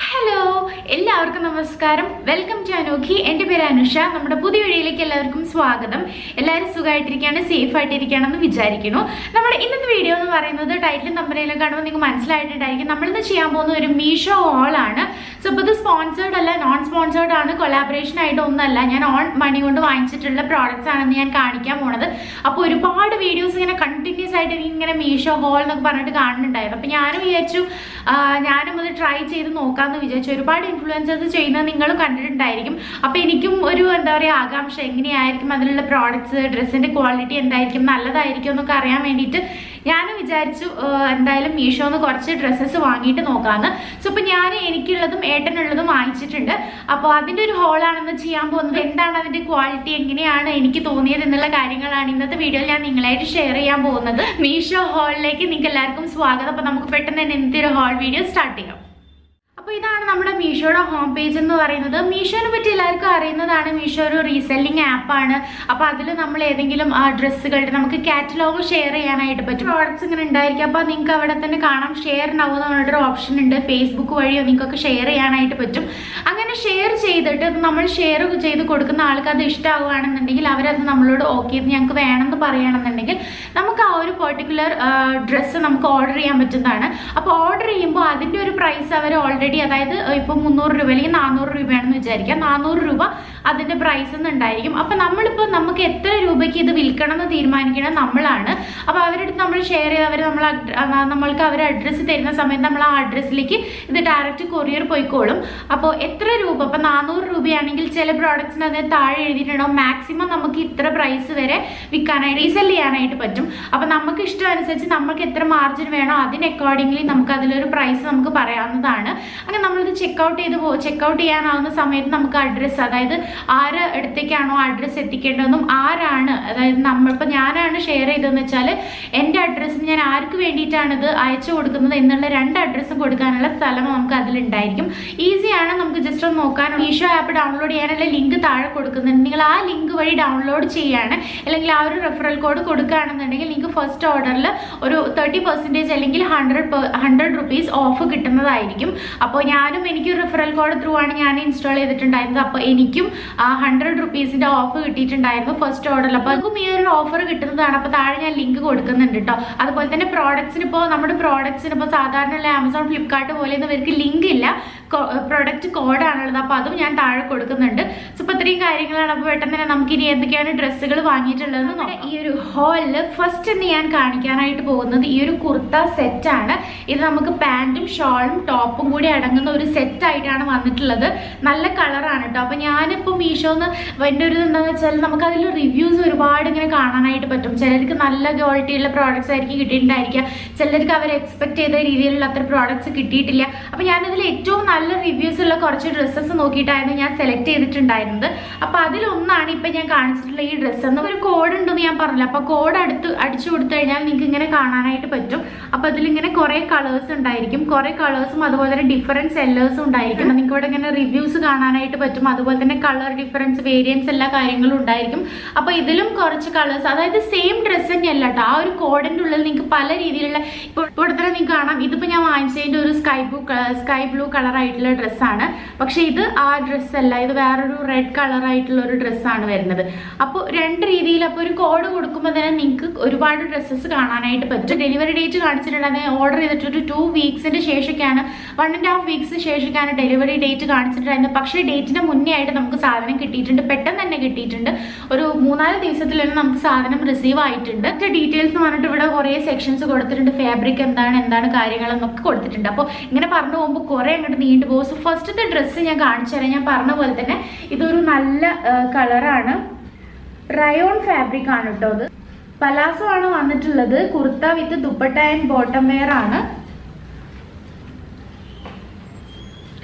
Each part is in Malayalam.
ഹലോ എല്ലാവർക്കും നമസ്കാരം. Welcome to Anokhi. എൻ്റെ പേര് അനുഷ. നമ്മുടെ പുതിയ വീഡിയോയിലേക്ക് എല്ലാവർക്കും സ്വാഗതം. എല്ലാവരും സുഖമായിട്ടിരിക്കുകയാണ്, സേഫ് ആയിട്ടിരിക്കുകയാണെന്ന് വിചാരിക്കുന്നു. നമ്മുടെ ഇന്നത്തെ വീഡിയോ എന്ന് പറയുന്നത് ടൈറ്റിലും തമ്പനയിലും കാണുമ്പോൾ നിങ്ങൾക്ക് മനസ്സിലായിട്ടുണ്ടായിരിക്കും. നമ്മളിന്ന് ചെയ്യാൻ പോകുന്ന ഒരു മീഷോ ഹോൾ ആണ്. സോ ഇപ്പോൾ ഇത് സ്പോൺസേർഡ് അല്ല, നോൺ സ്പോൺസേർഡ് ആണ്, കൊളാബറേഷൻ ആയിട്ട് ഒന്നല്ല. ഞാൻ ഓൺ മണി കൊണ്ട് വാങ്ങിച്ചിട്ടുള്ള പ്രോഡക്റ്റ്സ് ആണെന്ന് ഞാൻ കാണിക്കാൻ പോണത്. അപ്പോൾ ഒരുപാട് വീഡിയോസ് ഇങ്ങനെ കണ്ടിന്യൂസ് ആയിട്ട് ഇങ്ങനെ മീഷോ ഹോൾ എന്നൊക്കെ പറഞ്ഞിട്ട് കാണുന്നുണ്ടായിരുന്നു. അപ്പോൾ ഞാനും വിചാരിച്ചു ഞാനും അത് ട്രൈ ചെയ്ത് നോക്കാമെന്ന് വിചാരിച്ചു. ഒരുപാട് ഇൻഫ്ലുവൻസേഴ്സ് ചെയ്യുന്നത് നിങ്ങളും കണ്ടിട്ടുണ്ടായിരിക്കും. അപ്പോൾ എനിക്കും ഒരു എന്താ പറയുക ആകാംക്ഷ, എങ്ങനെയായിരിക്കും അതിലുള്ള പ്രോഡക്ട്സ്, ഡ്രസ്സിൻ്റെ ക്വാളിറ്റി എന്തായിരിക്കും, നല്ലതായിരിക്കും എന്നൊക്കെ അറിയാൻ വേണ്ടിയിട്ട് ഞാനും വിചാരിച്ചു എന്തായാലും മീഷോന്ന് കുറച്ച് ഡ്രസ്സസ് വാങ്ങിയിട്ട് നോക്കാമെന്ന്. സോ ഇപ്പോൾ ഞാൻ എനിക്കുള്ളതും ഏട്ടനുള്ളതും വാങ്ങിച്ചിട്ടുണ്ട്. അപ്പോൾ അതിൻ്റെ ഒരു ഹോളാണെന്ന് ചെയ്യാൻ പോകുന്നത്. എന്താണ് അതിൻ്റെ ക്വാളിറ്റി, എങ്ങനെയാണ് എനിക്ക് തോന്നിയത് എന്നുള്ള കാര്യങ്ങളാണ് ഇന്നത്തെ വീഡിയോയിൽ ഞാൻ നിങ്ങളായിട്ട് ഷെയർ ചെയ്യാൻ പോകുന്നത്. മീഷോ ഹോളിലേക്ക് നിങ്ങൾക്ക് എല്ലാവർക്കും സ്വാഗതം. അപ്പോൾ നമുക്ക് പെട്ടെന്ന് തന്നെ ഇന്നത്തെ ഒരു ഹോൾ വീഡിയോ സ്റ്റാർട്ട് ചെയ്യാം. അപ്പോൾ ഇതാണ് നമ്മുടെ മീഷോയുടെ ഹോം പേജ് എന്ന് പറയുന്നത്. മീഷോനെ പറ്റി എല്ലാവർക്കും അറിയുന്നതാണ്. മീഷോ ഒരു റീസെല്ലിംഗ് ആപ്പാണ്. അപ്പോൾ അതിൽ നമ്മൾ ഏതെങ്കിലും ഡ്രസ്സുകളുടെ നമുക്ക് കാറ്റലോഗ് ഷെയർ ചെയ്യാനായിട്ട് പറ്റും. പ്രോഡക്ട്സ് ഇങ്ങനെ ഉണ്ടായിരിക്കും. അപ്പോൾ നിങ്ങൾക്ക് അവിടെ തന്നെ കാണാം ഷെയർ നൗ എന്ന് പറഞ്ഞിട്ടൊരു ഓപ്ഷൻ ഉണ്ട്. ഫേസ്ബുക്ക് വഴിയോ നിങ്ങൾക്കൊക്കെ ഷെയർ ചെയ്യാനായിട്ട് പറ്റും. അങ്ങനെ ഷെയർ ചെയ്തിട്ട് നമ്മൾ ഷെയർ ചെയ്ത് കൊടുക്കുന്ന ആൾക്ക് അത് ഇഷ്ടമാവുകയാണെന്നുണ്ടെങ്കിൽ അവരത് നമ്മളോട് ഓക്കെ ഞങ്ങൾക്ക് വേണമെന്ന് പറയുകയാണെന്നുണ്ടെങ്കിൽ നമുക്ക് ആ ഒരു പെർട്ടിക്കുലർ ഡ്രസ്സ് നമുക്ക് ഓർഡർ ചെയ്യാൻ പറ്റുന്നതാണ്. അപ്പോൾ ഓർഡർ ചെയ്യുമ്പോൾ അതിൻ്റെ ഒരു പ്രൈസ് അവർ ഓൾറെഡി, അതായത് ഇപ്പോൾ 300 രൂപ അല്ലെങ്കിൽ 400 രൂപയാണെന്ന് വിചാരിക്കാം. 400 രൂപ അതിൻ്റെ പ്രൈസ് ഉണ്ടായിരിക്കും. അപ്പോൾ നമ്മളിപ്പോൾ നമുക്ക് എത്ര രൂപയ്ക്ക് ഇത് വിൽക്കണം എന്ന് തീരുമാനിക്കണം നമ്മളാണ്. അപ്പോൾ അവരുടെ നമ്മൾ ഷെയർ ചെയ്ത് അവർ നമ്മൾക്ക് അവർ അഡ്രസ്സ് തരുന്ന സമയത്ത് നമ്മൾ ആ അഡ്രസ്സിലേക്ക് ഇത് ഡയറക്റ്റ് കൊറിയർ പോയിക്കോളും. അപ്പോൾ എത്ര രൂപ, ഇപ്പോൾ 400 രൂപയാണെങ്കിൽ ചില പ്രോഡക്ട്സിന് അതിന് താഴെ എഴുതിയിട്ടുണ്ടാവും മാക്സിമം നമുക്ക് ഇത്ര പ്രൈസ് വരെ വിൽക്കാനായിട്ട് റീസെൽ ചെയ്യാനായിട്ട് പറ്റും. അപ്പോൾ നമുക്ക് ഇഷ്ടം അനുസരിച്ച് നമുക്ക് എത്ര മാർജിൻ വേണോ അതിന് അക്കോർഡിംഗ്ലി നമുക്ക് അതിലൊരു പ്രൈസ് നമുക്ക് പറയാവുന്നതാണ്. അങ്ങനെ നമ്മളിത് ചെക്കൗട്ട് ചെയ്യാനാവുന്ന സമയത്ത് നമുക്ക് അഡ്രസ്സ്, അതായത് ആര് അടുത്തേക്കാണോ അഡ്രസ്സ് എത്തിക്കേണ്ടതെന്നും ആരാണ്, അതായത് നമ്മളിപ്പോൾ ഞാനാണ് ഷെയർ ചെയ്തതെന്ന് വെച്ചാൽ എൻ്റെ അഡ്രസ്സും ഞാൻ ആർക്ക് വേണ്ടിയിട്ടാണ് ഇത് അയച്ചു കൊടുക്കുന്നത് എന്നുള്ള 2 അഡ്രസ്സും കൊടുക്കാനുള്ള സ്ഥലം നമുക്ക് അതിലുണ്ടായിരിക്കും. ഈസിയാണ്, നമുക്ക് ജസ്റ്റ് ഒന്ന് നോക്കാൻ. മീഷോ ആപ്പ് ഡൗൺലോഡ് ചെയ്യാനുള്ള ലിങ്ക് താഴെ കൊടുക്കുന്നുണ്ട്. നിങ്ങൾ ആ ലിങ്ക് വഴി ഡൗൺലോഡ് ചെയ്യുകയാണ് അല്ലെങ്കിൽ ആ ഒരു റെഫറൽ കോഡ് കൊടുക്കുകയാണെന്നുണ്ടെങ്കിൽ നിങ്ങൾക്ക് ഫസ്റ്റ് ഓർഡറിൽ ഒരു 30% അല്ലെങ്കിൽ 100 റുപ്പീസ് ഓഫ് കിട്ടുന്നതായിരിക്കും. അപ്പോൾ ഞാനും എനിക്കൊരു റെഫറൽ കോഡ് ത്രൂ ആണ് ഞാൻ ഇൻസ്റ്റാൾ ചെയ്തിട്ടുണ്ടായിരുന്നത്. അപ്പോൾ എനിക്കും 100 റുപ്പീസിൻ്റെ ഓഫ് കിട്ടിയിട്ടുണ്ടായിരുന്നു ഫസ്റ്റ് ഓർഡറിൽ. അപ്പോൾ അതും ഈ ഒരു ഓഫർ കിട്ടുന്നതാണ്. അപ്പോൾ താഴെ ഞാൻ ലിങ്ക് കൊടുക്കുന്നുണ്ട് കേട്ടോ. അതുപോലെ തന്നെ പ്രോഡക്ട്സിന് ഇപ്പോൾ നമ്മുടെ പ്രോഡക്ട്സിന് ഇപ്പോൾ സാധാരണ ആമസോൺ, ഫ്ലിപ്കാർട്ട് പോലെയൊന്നും ഇവർക്ക് ലിങ്ക് ഇല്ല, പ്രൊഡക്റ്റ് കോഡാണുള്ളത്. അപ്പോൾ അതും ഞാൻ താഴെ കൊടുക്കുന്നുണ്ട്. സോ ഇപ്പോൾ ഇത്രയും കാര്യങ്ങളാണ്. അപ്പോൾ പെട്ടെന്ന് തന്നെ നമുക്ക് ഇനി എന്തൊക്കെയാണ് ഡ്രസ്സുകൾ വാങ്ങിയിട്ടുള്ളതെന്ന് നോക്കാം. ഈ ഒരു ഹോളിൽ ഫസ്റ്റ് തന്നെ ഞാൻ കാണിക്കാനായിട്ട് പോകുന്നത് ഈ ഒരു കുർത്ത സെറ്റാണ്. ഇത് നമുക്ക് പാൻറ്റും ഷോളും ടോപ്പും കൂടി അടങ്ങുന്ന ഒരു സെറ്റായിട്ടാണ് വന്നിട്ടുള്ളത്. നല്ല കളറാണ് കേട്ടോ. അപ്പോൾ ഞാനിപ്പോൾ മീഷോന്ന് എൻ്റെ ഒരു എന്താണെന്ന് വെച്ചാൽ നമുക്ക് അതിൽ റിവ്യൂസ് ഒരുപാട് ഇങ്ങനെ കാണാനായിട്ട് പറ്റും. ചിലർക്ക് നല്ല ക്വാളിറ്റിയുള്ള പ്രോഡക്റ്റ്സ് ആയിരിക്കും കിട്ടിയിട്ടുണ്ടായിരിക്കുക, ചിലർക്ക് അവർ എക്സ്പെക്ട് ചെയ്ത രീതിയിലുള്ള അത്ര പ്രോഡക്റ്റ്സ് കിട്ടിയിട്ടില്ല. അപ്പോൾ ഞാനതിൽ ഏറ്റവും നല്ല റിവ്യൂസ് ഉള്ള കുറച്ച് ഡ്രസ്സസ് നോക്കിയിട്ടായിരുന്നു ഞാൻ സെലക്ട് ചെയ്തിട്ടുണ്ടായിരുന്നത്. അപ്പോൾ അതിലൊന്നാണ് ഇപ്പം ഞാൻ കാണിച്ചിട്ടുള്ള ഈ ഡ്രസ്സ്. എന്ന് ഒരു കോഡ് ഉണ്ടെന്ന് ഞാൻ പറഞ്ഞില്ല. അപ്പോൾ കോഡ് അടിച്ചു കൊടുത്തു കഴിഞ്ഞാൽ നിങ്ങൾക്ക് ഇങ്ങനെ കാണാനായിട്ട് പറ്റും. അപ്പോൾ അതിലിങ്ങനെ കുറേ കളേഴ്സ് ഉണ്ടായിരിക്കും, കുറേ കളേഴ്സും അതുപോലെ തന്നെ ഡിഫറൻറ്റ് സെല്ലേഴ്സും ഉണ്ടായിരിക്കും. നിങ്ങൾക്ക് ഇവിടെ ഇങ്ങനെ റിവ്യൂസ് കാണാനായിട്ട് പറ്റും. അതുപോലെ തന്നെ കളർ ഡിഫറൻസ്, വേരിയൻസ് എല്ലാ കാര്യങ്ങളും ഉണ്ടായിരിക്കും. അപ്പോൾ ഇതിലും കുറച്ച് കളേഴ്സ്, അതായത് സെയിം ഡ്രസ്സ് തന്നെയല്ല കേട്ടോ. ആ ഒരു കോഡിൻ്റെ ഉള്ളിൽ നിങ്ങൾക്ക് പല രീതിയിലുള്ള, ഇപ്പോൾ ഇവിടെ തന്നെ നിങ്ങൾക്ക് കാണാം. ഇതിപ്പോൾ ഞാൻ വാങ്ങിച്ചതിൻ്റെ ഒരു സ്കൈ ബ്ലൂ കളറായിട്ടുള്ള ഡ്രസ്സാണ്. പക്ഷേ ഇത് ആ ഡ്രസ്സല്ല, ഇത് വേറൊരു റെഡ് കളറായിട്ടുള്ള ഒരു ഡ്രസ്സാണ് വരുന്നത്. അപ്പോൾ 2 രീതിയിൽ. അപ്പോൾ ഒരു കോഡ് കൊടുക്കുമ്പോൾ തന്നെ നിങ്ങൾക്ക് ഒരുപാട് ഡ്രസ്സസ് കാണാനായിട്ട് പറ്റും. ഡെലിവറി ഡേറ്റ് കാണിച്ചിട്ടുണ്ടെങ്കിൽ ഓർഡർ ചെയ്തിട്ടൊരു 2 വീക്സിൻ്റെ ശേഷമൊക്കെയാണ്, 1.5 വീക്സ് ശേഷമൊക്കെയാണ് ഡെലിവറി ഡേറ്റ് കാണിച്ചിട്ടുണ്ടായിരുന്നത്. പക്ഷേ ഡേറ്റിന് മുന്നേ ആയിട്ട് നമുക്ക് സാധനം കിട്ടിയിട്ടുണ്ട്, പെട്ടെന്ന് തന്നെ കിട്ടിയിട്ടുണ്ട്. ഒരു 3-4 ദിവസത്തിൽ തന്നെ നമുക്ക് സാധനം റിസീവ് ആയിട്ടുണ്ട്. ഡീറ്റെയിൽസ് പറഞ്ഞിട്ട് ഇവിടെ കുറേ സെക്ഷൻസ് കൊടുത്തിട്ടുണ്ട്. ഫാബ്രിക് എന്താണ് കാര്യങ്ങളെന്നൊക്കെ കൊടുത്തിട്ടുണ്ട്. അപ്പോൾ ഇങ്ങനെ പറഞ്ഞു പോകുമ്പോൾ കുറേ അങ്ങോട്ട് നീണ്ടു പോകും. സോ ഫസ്റ്റത്തെ ഡ്രസ്സ് ഞാൻ കാണിച്ചു തരാം. ഞാൻ പറഞ്ഞ പോലെ തന്നെ ഇതൊരു നല്ല കളറാണ്, റയോൺ ഫാബ്രിക് ആണ് കേട്ടോ. അത് പലാസോ ആണ് വന്നിട്ടുള്ളത്. കുർത്ത വിത്ത് ദുപ്പട്ട ആൻഡ് ബോട്ടം വെയർ ആണ്.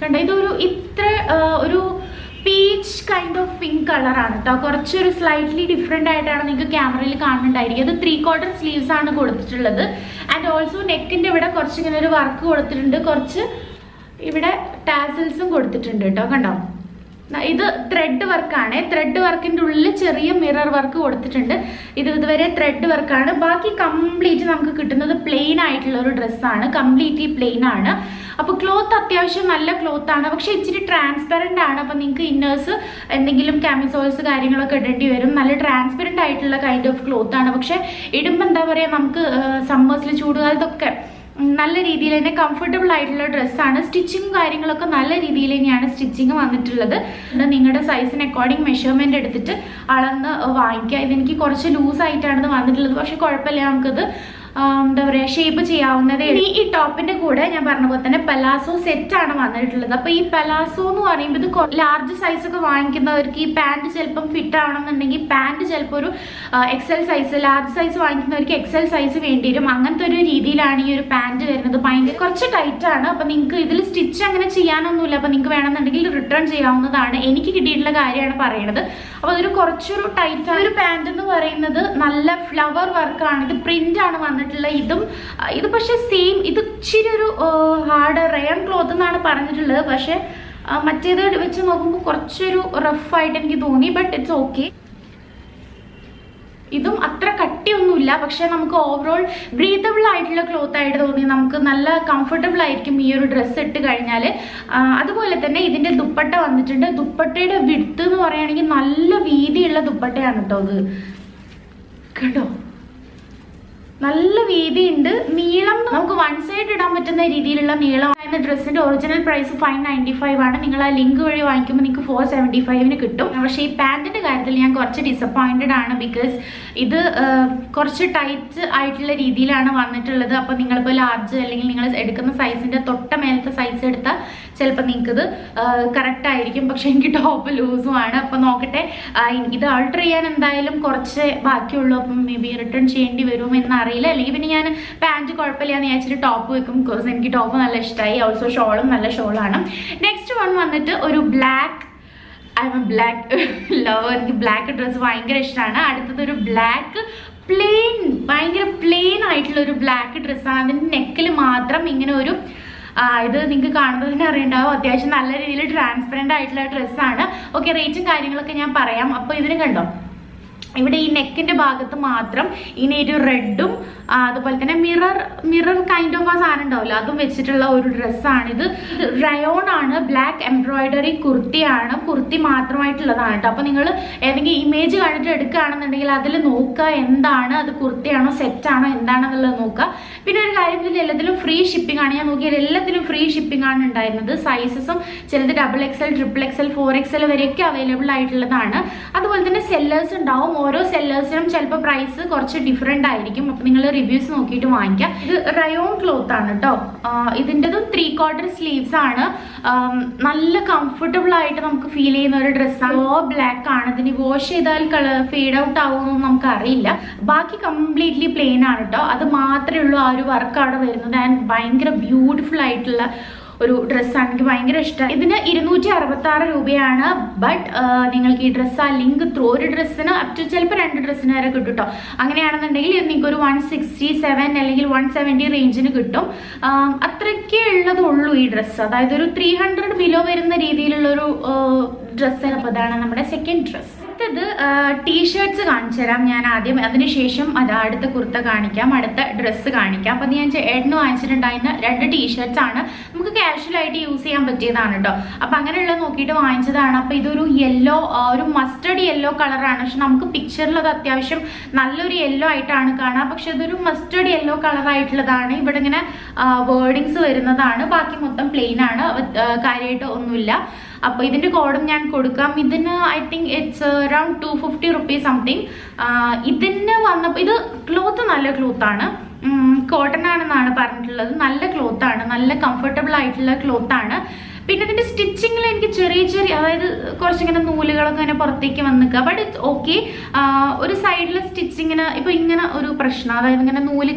കണ്ട, ഇതൊരു ഇത്ര ഒരു പീച്ച് കൈൻഡ് ഓഫ് പിങ്ക് കളറാണ് കേട്ടോ. കുറച്ചൊരു സ്ലൈറ്റ്ലി ഡിഫറെൻ്റ് ആയിട്ടാണ് നിങ്ങൾക്ക് ക്യാമറയിൽ കാണുന്നുണ്ടായിരിക്കും. അത് 3/4 സ്ലീവ്സ് ആണ് കൊടുത്തിട്ടുള്ളത്. ആൻഡ് ഓൾസോ നെക്കിൻ്റെ ഇവിടെ കുറച്ച് ഇങ്ങനെ ഒരു വർക്ക് കൊടുത്തിട്ടുണ്ട്, കുറച്ച് ഇവിടെ ടാസിൽസും കൊടുത്തിട്ടുണ്ട് കേട്ടോ. കണ്ടോ, ഇത് ത്രെഡ് വർക്കാണ്. ത്രെഡ് വർക്കിൻ്റെ ഉള്ളിൽ ചെറിയ മിറർ വർക്ക് കൊടുത്തിട്ടുണ്ട്. ഇതുവരെ ത്രെഡ് വർക്കാണ്. ബാക്കി കംപ്ലീറ്റ് നമുക്ക് കിട്ടുന്നത് പ്ലെയിൻ ആയിട്ടുള്ള ഒരു ഡ്രസ്സാണ്. കംപ്ലീറ്റ്ലി പ്ലെയിൻ ആണ്. അപ്പോൾ ക്ലോത്ത് അത്യാവശ്യം നല്ല ക്ലോത്ത് ആണ്, പക്ഷെ ഇച്ചിരി ട്രാൻസ്പെറൻ്റ് ആണ്. അപ്പോൾ നിങ്ങൾക്ക് ഇന്നേഴ്സ് എന്തെങ്കിലും കാമിസോൾസ് കാര്യങ്ങളൊക്കെ ഇടേണ്ടി വരും. നല്ല ട്രാൻസ്പെറൻ്റ് ആയിട്ടുള്ള കൈൻഡ് ഓഫ് ക്ലോത്ത് ആണ്. പക്ഷെ ഇടുമ്പോൾ എന്താ പറയുക, നമുക്ക് സമ്മേഴ്സിൽ ചൂടുകാലത്തൊക്കെ നല്ല രീതിയിൽ തന്നെ കംഫർട്ടബിൾ ആയിട്ടുള്ള ഡ്രസ്സാണ്. സ്റ്റിച്ചിങ് കാര്യങ്ങളൊക്കെ നല്ല രീതിയിൽ തന്നെയാണ് സ്റ്റിച്ചിങ് വന്നിട്ടുള്ളത്. നിങ്ങളുടെ സൈസിന് അക്കോർഡിംഗ് മെഷർമെന്റ് എടുത്തിട്ട് അളന്ന് വാങ്ങിക്കുക. ഇതെനിക്ക് കുറച്ച് ലൂസായിട്ടാണ് വന്നിട്ടുള്ളത്, പക്ഷെ കുഴപ്പമില്ല, നമുക്കിത് എന്താ പറയുക ഷേപ്പ് ചെയ്യാവുന്നതേ. ഈ ടോപ്പിന്റെ കൂടെ ഞാൻ പറഞ്ഞ പോലെ തന്നെ പലാസോ സെറ്റ് ആണ് വന്നിട്ടുള്ളത്. അപ്പോൾ ഈ പലാസോ എന്ന് പറയുമ്പോൾ ഇത് ലാർജ് സൈസ് ഒക്കെ വാങ്ങിക്കുന്നവർക്ക് ഈ പാൻറ് ചിലപ്പം ഫിറ്റ് ആവണമെന്നുണ്ടെങ്കിൽ പാൻറ് ചിലപ്പോൾ ഒരു എക്സൽ സൈസ്, ലാർജ് സൈസ് വാങ്ങിക്കുന്നവർക്ക് എക്സൽ സൈസ് വേണ്ടി വരും. അങ്ങനത്തെ ഒരു രീതിയിലാണ് ഈ ഒരു പാൻറ് വരുന്നത്. ഭയങ്കര കുറച്ച് ടൈറ്റ് ആണ്. അപ്പോൾ നിങ്ങൾക്ക് ഇതിൽ സ്റ്റിച്ച് അങ്ങനെ ചെയ്യാനൊന്നുമില്ല. അപ്പോൾ നിങ്ങൾക്ക് വേണമെന്നുണ്ടെങ്കിൽ റിട്ടേൺ ചെയ്യാവുന്നതാണ്. എനിക്ക് കിട്ടിയിട്ടുള്ള കാര്യമാണ് പറയുന്നത്. അപ്പോൾ അതൊരു കുറച്ചൊരു ടൈറ്റ് ആണ്. ഒരു പാൻറ് എന്ന് പറയുന്നത് നല്ല ഫ്ലവർ വർക്കാണ്. ഇത് പ്രിന്റ് ആണ് വന്നിട്ടുള്ളത്. ഇത് പക്ഷെ സെയിം, ഇത് ഇച്ചിരി ഒരു ഹാർഡ് റയൺ ക്ലോത്ത് എന്നാണ് പറഞ്ഞിട്ടുള്ളത്. പക്ഷെ മറ്റേത് വെച്ച് നോക്കുമ്പോൾ കുറച്ചൊരു റഫായിട്ട് എനിക്ക് തോന്നി. But it's okay. ഇതും അത്ര കട്ടിയൊന്നുമില്ല, പക്ഷെ നമുക്ക് ഓവറോൾ ബ്രീതബിൾ ആയിട്ടുള്ള ക്ലോത്ത് ആയിട്ട് തോന്നി. നമുക്ക് നല്ല കംഫർട്ടബിൾ ആയിരിക്കും ഈ ഒരു ഡ്രസ്സ് ഇട്ട് കഴിഞ്ഞാൽ. അതുപോലെ തന്നെ ഇതിൻ്റെ ദുപ്പട്ട വന്നിട്ടുണ്ട്. ദുപ്പട്ടയുടെ വിഡ്ത്ത് എന്ന് പറയുകയാണെങ്കിൽ നല്ല വീതിയുള്ള ദുപ്പട്ടയാണ് കേട്ടോ. ഇത് കേട്ടോ, നല്ല വീതിയുണ്ട്. നീളം നമുക്ക് വൺ സൈഡ് ഇടാൻ പറ്റുന്ന രീതിയിലുള്ള നീളം. ഡ്രസ്സിന്റെ ഒറിജിനൽ പ്രൈസ് 595 ആണ്. നിങ്ങൾ ആ ലിങ്ക് വഴി വാങ്ങിക്കുമ്പോൾ നിങ്ങൾക്ക് 475 കിട്ടും. പക്ഷേ ഈ പാൻറ്റിന്റെ കാര്യത്തിൽ ഞാൻ കുറച്ച് ഡിസപ്പോയിന്റഡ് ആണ്. ബിക്കോസ് ഇത് കുറച്ച് ടൈറ്റ് ആയിട്ടുള്ള രീതിയിലാണ് വന്നിട്ടുള്ളത്. അപ്പോൾ നിങ്ങളിപ്പോൾ ലാർജ് അല്ലെങ്കിൽ നിങ്ങൾ എടുക്കുന്ന സൈസിന്റെ തൊട്ട മേലത്തെ സൈസ് എടുത്താൽ ചിലപ്പോൾ നിങ്ങൾക്കിത് കറക്റ്റ് ആയിരിക്കും. പക്ഷെ എനിക്ക് ടോപ്പ് ലൂസുമാണ്. അപ്പോൾ നോക്കട്ടെ, ഇത് ആൾട്ടർ ചെയ്യാൻ എന്തായാലും കുറച്ച് ബാക്കിയുള്ളൂ. അപ്പം മേ ബി റിട്ടേൺ ചെയ്യേണ്ടി വരുമെന്ന് അറിയില്ല. അല്ലെങ്കിൽ പിന്നെ ഞാൻ പാൻറ്റ് കുഴപ്പമില്ല എന്ന് വിചാരിച്ചിട്ട് ടോപ്പ് വെക്കും. ബിക്കോസ് എനിക്ക് ടോപ്പ് നല്ല ഇഷ്ടമായി. ഓൾസോ ഷോളും നല്ല ഷോളാണ്. നെക്സ്റ്റ് വൺ വന്നിട്ട് ഒരു black, I M A black lover. എനിക്ക് ബ്ലാക്ക് ഡ്രസ്സ് ഭയങ്കര ഇഷ്ടമാണ്. അടുത്തത് ഒരു ബ്ലാക്ക് പ്ലെയിൻ, ഭയങ്കര പ്ലെയിൻ ആയിട്ടുള്ള ഒരു ബ്ലാക്ക് ഡ്രസ്സാണ്. അതിൻ്റെ നെക്കിൽ മാത്രം ഇങ്ങനെ ഒരു ഇത് നിങ്ങൾക്ക് കാണുമ്പോൾ തന്നെ അറിയണ്ടാവും, അത്യാവശ്യം നല്ല രീതിയിൽ ട്രാൻസ്പെറൻ്റ് ആയിട്ടുള്ള ഡ്രസ്സാണ്. ഓക്കെ, റേറ്റും കാര്യങ്ങളൊക്കെ ഞാൻ പറയാം. അപ്പോൾ ഇതിന് കണ്ടോ, ഇവിടെ ഈ നെക്കിന്റെ ഭാഗത്ത് മാത്രം ഇനി ഒരു റെഡും അതുപോലെ തന്നെ മിറർ കൈൻഡ് ഓഫ് ആ സാധനം ഉണ്ടാവില്ല, അതും വെച്ചിട്ടുള്ള ഒരു ഡ്രസ്സാണിത്. റയോൺ ആണ്. ബ്ലാക്ക് എംബ്രോയിഡറി കുർത്തിയാണ്. കുർത്തി മാത്രമായിട്ടുള്ളതാണ് കേട്ടോ. അപ്പോൾ നിങ്ങൾ ഏതെങ്കിലും ഇമേജ് കണ്ടിട്ട് എടുക്കുകയാണെന്നുണ്ടെങ്കിൽ അതിൽ നോക്കുക എന്താണ് അത്, കുർത്തിയാണോ സെറ്റാണോ എന്താണെന്നുള്ളത് നോക്കുക. പിന്നെ ഒരു കാര്യം, ഇതിൽ എല്ലാത്തിലും ഫ്രീ ഷിപ്പിംഗ് ആണ്. ഞാൻ നോക്കിയാൽ എല്ലാത്തിലും ഫ്രീ ഷിപ്പിംഗ് ആണ് ഉണ്ടായിരുന്നത്. സൈസസും ചിലത് XXL, XXL, 4XL വരെയൊക്കെ അവൈലബിൾ ആയിട്ടുള്ളതാണ്. അതുപോലെ തന്നെ സെല്ലേഴ്സ് ഉണ്ടാവും. ഓരോ സെല്ലേഴ്സിനും ചിലപ്പോൾ പ്രൈസ് കുറച്ച് ഡിഫറെൻ്റ് ആയിരിക്കും. അപ്പോൾ നിങ്ങൾ റിവ്യൂസ് നോക്കിയിട്ട് വാങ്ങിക്കാം. ഇത് റയോൺ ക്ലോത്ത് ആണ് കേട്ടോ. ഇതിൻ്റെതും 3/4 സ്ലീവ്സ് ആണ്. നല്ല കംഫർട്ടബിൾ ആയിട്ട് നമുക്ക് ഫീൽ ചെയ്യുന്ന ഒരു ഡ്രസ്സാണ്. ബ്ലാക്ക് ആണ്. ഇതിന് വാഷ് ചെയ്താൽ ഫെയ്ഡ് ഔട്ട് ആവുമെന്നൊന്നും നമുക്ക് അറിയില്ല. ബാക്കി കംപ്ലീറ്റ്ലി പ്ലെയിൻ ആണ് കേട്ടോ. അത് മാത്രമേ ഉള്ളൂ ആ ഒരു വർക്ക് അവിടെ വരുന്നത്. ആൻഡ് ഭയങ്കര ബ്യൂട്ടിഫുൾ ആയിട്ടുള്ള ഒരു ഡ്രസ്സാണ്. എനിക്ക് ഭയങ്കര ഇഷ്ടമാണ്. ഇതിന് 266 രൂപയാണ്. ബട്ട് നിങ്ങൾക്ക് ഈ ഡ്രസ്സ് ആ ലിങ്ക് ത്രൂ ഒരു ഡ്രസ്സിന് അപ് ടു ചിലപ്പോൾ 2 ഡ്രസ്സിന് വരെ കിട്ടും കേട്ടോ. അങ്ങനെയാണെന്നുണ്ടെങ്കിൽ നിങ്ങൾക്ക് ഒരു 167 അല്ലെങ്കിൽ 170 റേഞ്ചിന് കിട്ടും. അത്രയ്ക്കേ ഉള്ളതുള്ളൂ ഈ ഡ്രസ്സ്. അതായത് ഒരു 300 ബിലോ വരുന്ന രീതിയിലുള്ളൊരു ഡ്രസ്സ്. അപ്പോൾ അതാണ് നമ്മുടെ സെക്കൻഡ് ഡ്രസ്സ്. അടുത്തത് ടീഷർട്ട്സ് കാണിച്ചു തരാം ഞാൻ ആദ്യം. അതിനുശേഷം അടുത്ത കുർത്ത കാണിക്കാം, അടുത്ത ഡ്രസ്സ് കാണിക്കാം. അപ്പം ഞാൻ ഏട്ടന് വാങ്ങിച്ചിട്ടുണ്ടായിരുന്ന 2 ടീഷർട്ട്സ് ആണ്. നമുക്ക് കാഷ്വലായിട്ട് യൂസ് ചെയ്യാൻ പറ്റിയതാണ് കേട്ടോ. അപ്പം അങ്ങനെയുള്ളത് നോക്കിയിട്ട് വാങ്ങിച്ചതാണ്. അപ്പം ഇതൊരു യെല്ലോ, ഒരു മസ്റ്റർഡ് യെല്ലോ കളറാണ്. പക്ഷെ നമുക്ക് പിക്ചറിൽ അത് അത്യാവശ്യം നല്ലൊരു യെല്ലോ ആയിട്ടാണ് കാണുക. പക്ഷെ ഇതൊരു മസ്റ്റർഡ് യെല്ലോ കളറായിട്ടുള്ളതാണ്. ഇവിടെ ഇങ്ങനെ വേർഡിങ്സ് വരുന്നതാണ്. ബാക്കി മൊത്തം പ്ലെയിൻ ആണ്, കാര്യമായിട്ട് ഒന്നുമില്ല. അപ്പോൾ ഇതിൻ്റെ കോഡും ഞാൻ കൊടുക്കാം. ഇതിന് I think it's around 250 rupees something. ഇതിന് വന്നപ്പോൾ ഇത് ക്ലോത്ത് നല്ല ക്ലോത്താണ്. കോട്ടൺ ആണെന്നാണ് പറഞ്ഞിട്ടുള്ളത്. നല്ല ക്ലോത്താണ്, നല്ല കംഫർട്ടബിൾ ആയിട്ടുള്ള ക്ലോത്താണ്. പിന്നെ ഇതിൻ്റെ സ്റ്റിച്ചിങ്ങിൽ എനിക്ക് ചെറിയ അതായത് കുറച്ചിങ്ങനെ നൂലുകളൊക്കെ ഇങ്ങനെ പുറത്തേക്ക് വന്നിക്കുക. But it's okay. ഒരു സൈഡിലെ സ്റ്റിച്ചിങ്ങിന് ഇപ്പോൾ ഇങ്ങനെ ഒരു പ്രശ്നം, അതായത് ഇങ്ങനെ നൂല്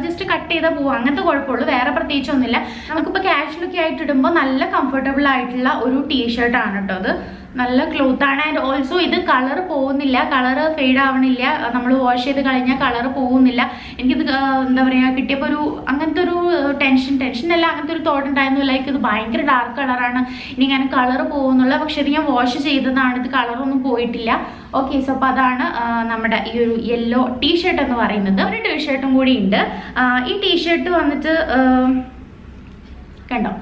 ജസ്റ്റ് കട്ട് ചെയ്താൽ പോവുക, അങ്ങനത്തെ കുഴപ്പമുള്ളൂ. വേറെ പ്രത്യേകിച്ചൊന്നുമില്ല. നമുക്കിപ്പോൾ കാഷ്വലൊക്കെ ആയിട്ട് ഇടുമ്പോൾ നല്ല കംഫർട്ടബിൾ ആയിട്ടുള്ള ഒരു ടീഷർട്ടാണ് കേട്ടോ. അത് നല്ല ക്ലോത്ത് ആണ്. ആൻഡ് ഓൾസോ ഇത് കളർ പോകുന്നില്ല, കളർ ഫെയ്ഡ് ആവണില്ല. നമ്മൾ വാഷ് ചെയ്ത് കഴിഞ്ഞാൽ കളർ പോകുന്നില്ല. എനിക്കിത് എന്താ പറയുക, കിട്ടിയപ്പോൾ ഒരു അങ്ങനത്തെ ഒരു ടെൻഷൻ അല്ല, അങ്ങനത്തെ ഒരു തോട്ട് ഉണ്ടായിരുന്നു. ലൈക്ക് ഇത് ഭയങ്കര ഡാർക്ക് കളറാണ്, ഇനി ഞാൻ കളർ പോകുന്നുള്ള. പക്ഷെ ഇത് ഞാൻ വാഷ് ചെയ്തതാണ്, ഇത് കളറൊന്നും പോയിട്ടില്ല. ഓക്കെ, സോ അപ്പോൾ അതാണ് നമ്മുടെ ഈ ഒരു യെല്ലോ ടീഷർട്ട് എന്ന് പറയുന്നത്. ഒരു ടീഷർട്ടും കൂടി ഉണ്ട്. ഈ ടീഷർട്ട് വന്നിട്ട് കണ്ടോ,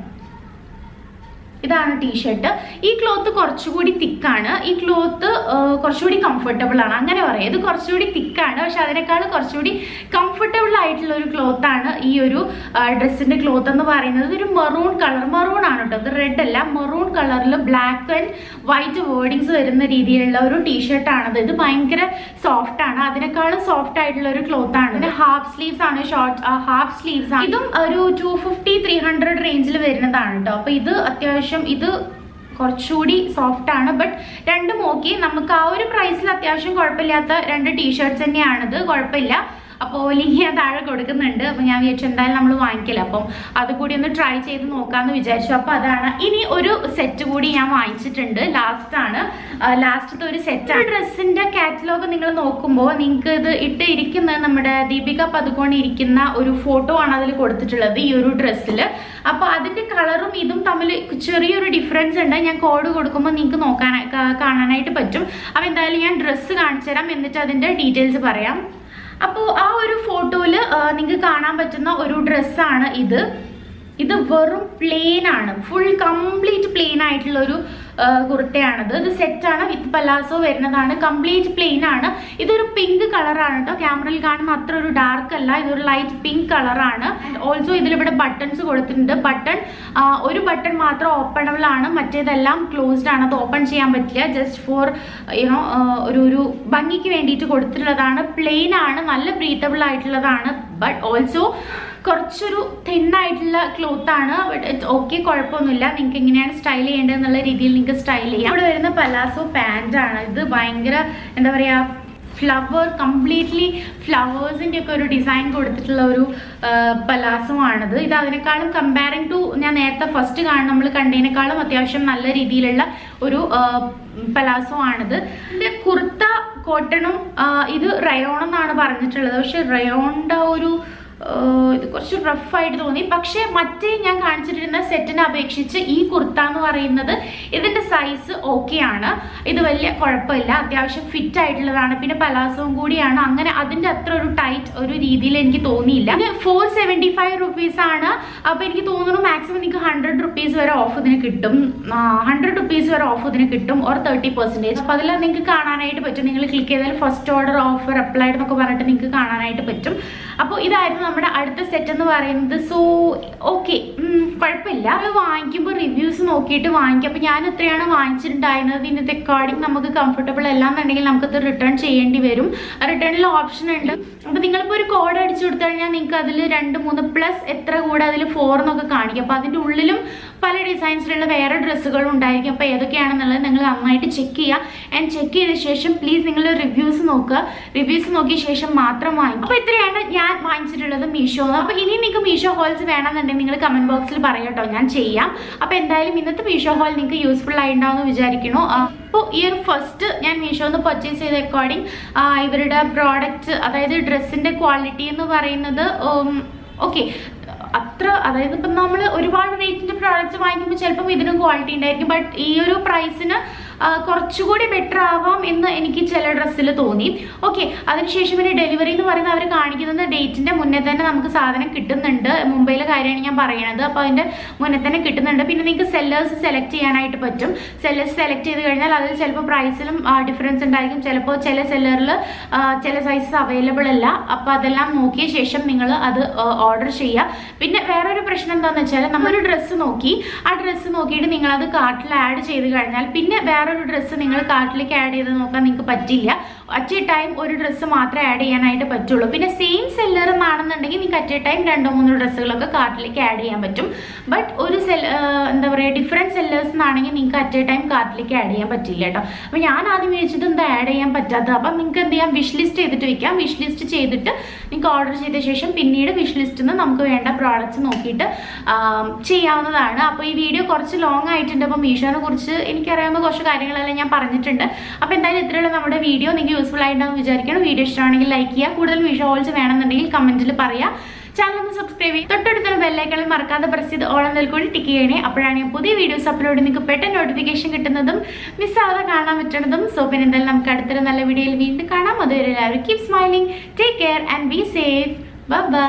ഇതാണ് ടീഷർട്ട്. ഈ ക്ലോത്ത് കുറച്ചുകൂടി തിക്കാണ്, ഈ ക്ലോത്ത് കുറച്ചുകൂടി കംഫർട്ടബിൾ ആണ്, അങ്ങനെ പറയാം. ഇത് കുറച്ചുകൂടി തിക്കാണ്, പക്ഷെ അതിനേക്കാൾ കുറച്ചുകൂടി കംഫർട്ടബിൾ ആയിട്ടുള്ള ഒരു ക്ലോത്ത് ആണ് ഈ ഒരു ഡ്രസ്സിന്റെ ക്ലോത്ത് എന്ന് പറയുന്നത്. ഒരു മെറൂൺ കളർ, മെറൂൺ ആണ് കേട്ടോ, ഇത് റെഡ് അല്ല, മെറൂൺ കളറിൽ ബ്ലാക്ക് ആൻഡ് വൈറ്റ് വേർഡിങ്സ് വരുന്ന രീതിയിലുള്ള ഒരു ടീഷർട്ടാണത്. ഇത് ഭയങ്കര സോഫ്റ്റ് ആണ്, അതിനേക്കാളും സോഫ്റ്റ് ആയിട്ടുള്ള ഒരു ക്ലോത്ത് ആണ്. പിന്നെ ഹാഫ് സ്ലീവ്സ് ആണ്, ഷോർട്ട് ഹാഫ് സ്ലീവ്സ് ആണ്. ഇതും ഒരു 250-300 റേഞ്ചിൽ വരുന്നതാണ് കേട്ടോ. അപ്പൊ ഇത് അത്യാവശ്യം ഇത് കുറച്ചുകൂടി സോഫ്റ്റ് ആണ്. ബട്ട് രണ്ടും ഓക്കെ, നമുക്ക് ആ ഒരു പ്രൈസിൽ അത്യാവശ്യം കുഴപ്പമില്ലാത്ത 2 ടീഷർട്ട്സ് തന്നെയാണിത്, കുഴപ്പമില്ല. അപ്പോൾ ലിങ്ക് ഞാൻ താഴെ കൊടുക്കുന്നുണ്ട്. അപ്പോൾ ഞാൻ വിചാരിച്ചു എന്തായാലും നമ്മൾ വാങ്ങിക്കില്ല, അപ്പം അത് കൂടി ഒന്ന് ട്രൈ ചെയ്ത് നോക്കാമെന്ന് വിചാരിച്ചു. അപ്പോൾ അതാണ്. ഇനി ഒരു സെറ്റ് കൂടി ഞാൻ വാങ്ങിച്ചിട്ടുണ്ട്, ലാസ്റ്റത്തെ ഒരു സെറ്റ്. ഡ്രസ്സിന്റെ കാറ്റലോഗ് നിങ്ങൾ നോക്കുമ്പോൾ നിങ്ങൾക്ക് ഇത് ഇരിക്കുന്നത് നമ്മുടെ ദീപിക പദുക്കോൺ ഇരിക്കുന്ന ഒരു ഫോട്ടോ ആണ് അതിൽ കൊടുത്തിട്ടുള്ളത്, ഈ ഒരു ഡ്രസ്സിൽ. അപ്പോൾ അതിന്റെ കളറും ഇതും തമ്മിൽ ചെറിയൊരു ഡിഫറൻസ് ഉണ്ട്. ഞാൻ കോഡ് കൊടുക്കുമ്പോൾ നിങ്ങൾക്ക് കാണാനായിട്ട് പറ്റും. അപ്പോൾ എന്തായാലും ഞാൻ ഡ്രസ്സ് കാണിച്ചു തരാം, എന്നിട്ട് അതിന്റെ ഡീറ്റെയിൽസ് പറയാം. അപ്പോൾ ആ ഒരു ഫോട്ടോയിൽ നിങ്ങൾക്ക് കാണാൻ പറ്റുന്ന ഒരു ഡ്രസ്സാണ് ഇത്. ഇത് വെറും പ്ലെയിൻ ആണ്, ഫുൾ കംപ്ലീറ്റ് പ്ലെയിൻ ആയിട്ടുള്ള ഒരു കുർത്തയാണിത്. ഇത് സെറ്റാണ്, വിത്ത് പലാസോ വരുന്നതാണ്, കംപ്ലീറ്റ് പ്ലെയിൻ ആണ്. ഇതൊരു പിങ്ക് കളറാണ് കേട്ടോ, ക്യാമറയിൽ കാണുന്ന അത്ര ഒരു ഡാർക്ക് അല്ല, ഇതൊരു ലൈറ്റ് പിങ്ക് കളറാണ്. ആൻഡ് ഓൾസോ ഇതിലിവിടെ ബട്ടൺസ് കൊടുത്തിട്ടുണ്ട്. ഒരു ബട്ടൺ മാത്രം ഓപ്പണബിൾ ആണ്, മറ്റേതെല്ലാം ക്ലോസ്ഡ് ആണ്, അത് ഓപ്പൺ ചെയ്യാൻ പറ്റില്ല. ജസ്റ്റ് ഫോർ ഒരു ഭംഗിക്ക് വേണ്ടിയിട്ട് കൊടുത്തിട്ടുള്ളതാണ്. പ്ലെയിൻ ആണ്, നല്ല ബ്രീത്തബിൾ ആയിട്ടുള്ളതാണ്. ബട്ട് ഓൾസോ കുറച്ചൊരു തിന്നായിട്ടുള്ള ക്ലോത്ത് ആണ്. ബട്ട് ഇറ്റ്സ് ഓക്കെ, കുഴപ്പമൊന്നുമില്ല. നിങ്ങൾക്ക് എങ്ങനെയാണ് സ്റ്റൈൽ ചെയ്യേണ്ടത് എന്നുള്ള രീതിയിൽ നിങ്ങൾക്ക് സ്റ്റൈൽ ചെയ്യാം. ഇവിടെ വരുന്ന പലാസോ പാൻറ് ആണ്. ഇത് ഭയങ്കര എന്താ പറയുക, കംപ്ലീറ്റ്ലി ഫ്ലവേഴ്സിൻ്റെ ഒക്കെ ഒരു ഡിസൈൻ കൊടുത്തിട്ടുള്ള ഒരു പലാസോ ആണിത്. ഇത് അതിനേക്കാളും കമ്പയറിങ് ടു ഞാൻ നേരത്തെ ഫസ്റ്റ് നമ്മൾ കണ്ടതിനേക്കാളും അത്യാവശ്യം നല്ല രീതിയിലുള്ള ഒരു പലാസോ ആണിത്. ഇതിൻ്റെ കുർത്ത കോട്ടണും ഇത് റയോൺ എന്നാണ് പറഞ്ഞിട്ടുള്ളത്. പക്ഷെ റയോണിൻ്റെ ഒരു ഇത് കുറച്ച് റഫായിട്ട് തോന്നി. പക്ഷെ മറ്റേ ഞാൻ കാണിച്ചിട്ടിരുന്ന സെറ്റിനെ അപേക്ഷിച്ച് ഈ കുർത്ത എന്ന് പറയുന്നത് ഇതിന്റെ സൈസ് ഓക്കെ ആണ്, ഇത് വലിയ കുഴപ്പമില്ല, അത്യാവശ്യം ഫിറ്റ് ആയിട്ടുള്ളതാണ്. പിന്നെ പലാസവും കൂടിയാണ്, അങ്ങനെ അതിന്റെ അത്ര ഒരു ടൈറ്റ് ഒരു രീതിയിൽ എനിക്ക് തോന്നിയില്ല. പിന്നെ 475 rupees ആണ്. അപ്പൊ എനിക്ക് തോന്നുന്നു മാക്സിമം നിങ്ങൾക്ക് 100 rupees വരെ ഓഫ് ഇതിന് കിട്ടും, 100 rupees വരെ ഓഫ് ഇതിന് കിട്ടും, ഓർ 30%. അപ്പൊ അതിൽ നിങ്ങൾക്ക് കാണാനായിട്ട് പറ്റും. നിങ്ങൾ ക്ലിക്ക് ചെയ്താൽ ഫസ്റ്റ് ഓർഡർ ഓഫർ അപ്ലൈഡ് എന്നൊക്കെ പറഞ്ഞിട്ട് നിങ്ങൾക്ക് കാണാനായിട്ട് പറ്റും. അപ്പോൾ ഇതായിരുന്നു നമ്മുടെ അടുത്ത സെറ്റ് എന്ന് പറയുന്നത്. സോ ഓക്കെ, കുഴപ്പമില്ല. അത് വാങ്ങിക്കുമ്പോൾ റിവ്യൂസ് നോക്കിയിട്ട് വാങ്ങിക്കും. അപ്പോൾ ഞാൻ എത്രയാണ് വാങ്ങിച്ചിട്ടുണ്ടായിരുന്നത്, ഇന്നത്തെ അക്കോർഡിംഗ് നമുക്ക് കംഫർട്ടബിൾ അല്ലാന്നുണ്ടെങ്കിൽ നമുക്കത് റിട്ടേൺ ചെയ്യേണ്ടി വരും. റിട്ടേണിൽ ഓപ്ഷൻ ഉണ്ട്. അപ്പോൾ നിങ്ങളിപ്പോൾ ഒരു കോഡ് അടിച്ചു കൊടുത്തു കഴിഞ്ഞാൽ നിങ്ങൾക്ക് അതിൽ 2, 3 പ്ലസ് എത്ര കൂടെ അതിൽ 4 എന്നൊക്കെ കാണിക്കും. അപ്പോൾ അതിൻ്റെ ഉള്ളിലും പല ഡിസൈൻസിലുള്ള വേറെ ഡ്രസ്സുകളും ഉണ്ടായിരിക്കും. അപ്പോൾ ഏതൊക്കെയാണെന്നുള്ളത് നിങ്ങൾ നന്നായിട്ട് ചെക്ക് ചെയ്യുക. ആൻഡ് ചെക്ക് ചെയ്ത ശേഷം പ്ലീസ് നിങ്ങൾ റിവ്യൂസ് നോക്കുക. റിവ്യൂസ് നോക്കിയ ശേഷം മാത്രം വാങ്ങിക്കും. അപ്പോൾ ഇത്രയാണ് ഞാൻ വാങ്ങിച്ചിട്ടുള്ളത് മീഷോ. അപ്പോൾ ഇനി നിങ്ങൾക്ക് മീഷോ ഹോൾസ് വേണമെന്നുണ്ടെങ്കിൽ നിങ്ങൾ കമൻറ്റ് ബോക്സിൽ പറയട്ടോ, ഞാൻ ചെയ്യാം. അപ്പോൾ എന്തായാലും ഇന്നത്തെ മീഷോ ഹോൾ നിങ്ങൾക്ക് യൂസ്ഫുൾ ആയിട്ടുണ്ടാവുമെന്ന് വിചാരിക്കുന്നു. അപ്പോൾ ഈ ഒരു ഫസ്റ്റ് ഞാൻ മീഷോന്ന് പർച്ചേസ് ചെയ്ത അക്കോർഡിംഗ് ഇവരുടെ പ്രോഡക്റ്റ്, അതായത് ഡ്രസ്സിൻ്റെ ക്വാളിറ്റി എന്ന് പറയുന്നത് ഓക്കെ അത്ര, അതായത് ഇപ്പം നമ്മൾ ഒരുപാട് റേറ്റിൻ്റെ പ്രോഡക്റ്റ്സ് വാങ്ങിക്കുമ്പോൾ ചിലപ്പം ഇതിനും ക്വാളിറ്റി ഉണ്ടായിരിക്കും. ബട്ട് ഈ ഒരു പ്രൈസിന് കുറച്ചുകൂടി ബെറ്റർ ആവാം എന്ന് എനിക്ക് ചില ഡ്രസ്സിൽ തോന്നി. ഓക്കെ, അതിനുശേഷം പിന്നെ ഡെലിവറി എന്ന് പറയുന്നത് അവർ കാണിക്കുന്നത് ഡേറ്റിൻ്റെ മുന്നേ തന്നെ നമുക്ക് സാധനം കിട്ടുന്നുണ്ട്. മുംബൈയിലെ കാര്യമാണ് ഞാൻ പറയുന്നത്. അപ്പോൾ അതിൻ്റെ മുന്നേ തന്നെ കിട്ടുന്നുണ്ട്. പിന്നെ നിങ്ങൾക്ക് സെല്ലേഴ്സ് സെലക്ട് ചെയ്യാനായിട്ട് പറ്റും. സെല്ലേഴ്സ് സെലക്ട് ചെയ്ത് കഴിഞ്ഞാൽ അതിൽ ചിലപ്പോൾ പ്രൈസിലും ഡിഫറൻസ് ഉണ്ടായിരിക്കും. ചിലപ്പോൾ ചില സെല്ലറിൽ ചില സൈസസ് അവൈലബിൾ അല്ല. അപ്പോൾ അതെല്ലാം നോക്കിയ ശേഷം നിങ്ങൾ അത് ഓർഡർ ചെയ്യുക. പിന്നെ വേറൊരു പ്രശ്നം എന്താണെന്ന് വെച്ചാൽ, നമ്മളൊരു ഡ്രസ്സ് നോക്കി ആ ഡ്രസ്സ് നോക്കിയിട്ട് നിങ്ങളത് കാർട്ടിൽ ആഡ് ചെയ്ത് കഴിഞ്ഞാൽ പിന്നെ വേറൊരു ഡ്രസ്സ് നിങ്ങൾ കാർട്ടിലേക്ക് ആഡ് ചെയ്ത് നോക്കാൻ നിങ്ങൾക്ക് പറ്റില്ല. അറ്റ് എ ടൈം ഒരു ഡ്രസ്സ് മാത്രമേ ആഡ് ചെയ്യാനായിട്ട് പറ്റുള്ളൂ. പിന്നെ സെയിം സെല്ലർ എന്നാണെന്നുണ്ടെങ്കിൽ നിങ്ങൾക്ക് അറ്റ് എ ടൈം 2-3 ഡ്രസ്സുകളൊക്കെ കാർട്ടിലേക്ക് ആഡ് ചെയ്യാൻ പറ്റും. ബട്ട് ഒരു എന്താ പറയുക, ഡിഫറെൻറ്റ് സെല്ലേഴ്സ് എന്നാണെങ്കിൽ നിങ്ങൾക്ക് അറ്റ് എ ടൈം കാർട്ടിലേക്ക് ആഡ് ചെയ്യാൻ പറ്റില്ല കേട്ടോ. അപ്പോൾ ഞാൻ ആദ്യം വിചാരിച്ചിട്ട് എന്താ ആഡ് ചെയ്യാൻ പറ്റാത്തത്. അപ്പം നിങ്ങൾക്ക് എന്ത് ചെയ്യാം, വിഷ് ലിസ്റ്റ് ചെയ്തിട്ട് വയ്ക്കാം. വിഷ് ലിസ്റ്റ് ചെയ്തിട്ട് നിങ്ങൾക്ക് ഓർഡർ ചെയ്ത ശേഷം പിന്നീട് വിഷ് ലിസ്റ്റിൽ നിന്ന് നമുക്ക് വേണ്ട പ്രോഡക്റ്റ്സ് നോക്കിയിട്ട് ചെയ്യാവുന്നതാണ്. അപ്പോൾ ഈ വീഡിയോ കുറച്ച് ലോങ് ആയിട്ടുണ്ട്. അപ്പോൾ മീഷോനെ കുറിച്ച് എനിക്കറിയാവുന്ന കുറച്ച് കാര്യങ്ങളെല്ലാം ഞാൻ പറഞ്ഞിട്ടുണ്ട്. അപ്പോൾ എന്തായാലും ഇത്രയുള്ള നമ്മുടെ വീഡിയോ നിങ്ങൾക്ക് യൂസ്ഫുൾ ആയിട്ടുണ്ടെന്ന് വിചാരിക്കണം. വീഡിയോ ഇഷ്ടമാണെങ്കിൽ ലൈക്ക് ചെയ്യുക. കൂടുതൽ മീഷോ ഹോൾസ് വേണമെന്നുണ്ടെങ്കിൽ കമൻറ്റിൽ പറയുക. ചാനൽ ഒന്ന് സബ്സ്ക്രൈബ് ചെയ്യും. തൊട്ടടുത്തുള്ള ബെല്ലൈക്കണിൽ മറക്കാതെ പ്രസ് ചെയ്ത് ഓളം കൂടി ടിക്ക് ചെയ്യണേ. അപ്പോഴാണ് ഞാൻ പുതിയ വീഡിയോസ് അപ്ലോഡ് നിങ്ങൾക്ക് പെട്ടെന്ന് നോട്ടിഫിക്കേഷൻ കിട്ടുന്നതും മിസ്സാവാതെ കാണാൻ പറ്റുന്നതും. സോ പിന്നെ എന്തായാലും നമുക്ക് അടുത്തൊരു നല്ല വീഡിയോയിൽ വീണ്ടും കാണാം. അതുവരെ എല്ലാവരും keep smiling, take care and be safe. Bye bye.